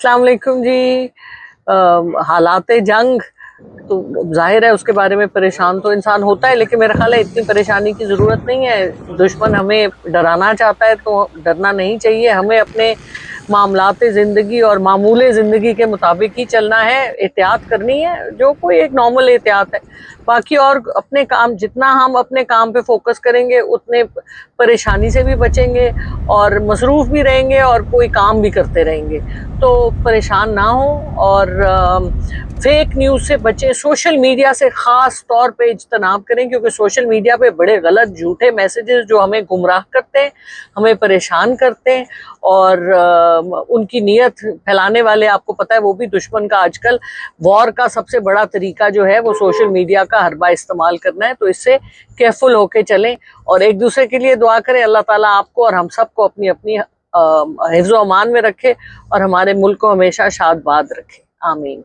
अस्सलाम वालेकुम जी। हालात जंग तो जाहिर है उसके बारे में परेशान तो इंसान होता है, लेकिन मेरा ख्याल है इतनी परेशानी की ज़रूरत नहीं है। दुश्मन हमें डराना चाहता है तो डरना नहीं चाहिए। हमें अपने मामलात ज़िंदगी और मामूले ज़िंदगी के मुताबिक ही चलना है, एहतियात करनी है, जो कोई एक नॉर्मल एहतियात है। बाकी और अपने काम, जितना हम अपने काम पे फोकस करेंगे उतने परेशानी से भी बचेंगे और मसरूफ़ भी रहेंगे और कोई काम भी करते रहेंगे। तो परेशान ना हो और फेक न्यूज़ से बचें। सोशल मीडिया से ख़ास तौर पे इज्तनाब करें, क्योंकि सोशल मीडिया पे बड़े गलत झूठे मैसेजेस जो हमें गुमराह करते हैं, हमें परेशान करते हैं और उनकी नीयत फैलाने वाले, आपको पता है, वो भी दुश्मन का आजकल वॉर का सबसे बड़ा तरीका जो है वो सोशल मीडिया का हरबा इस्तेमाल करना है। तो इससे केयरफुल होके चलें और एक दूसरे के लिए दुआ करें। अल्लाह ताला आपको और हम सबको अपनी अपनी हिफ्ज़-ओ-अमान में रखे और हमारे मुल्क को हमेशा शाद-बाद रखे। आमीन।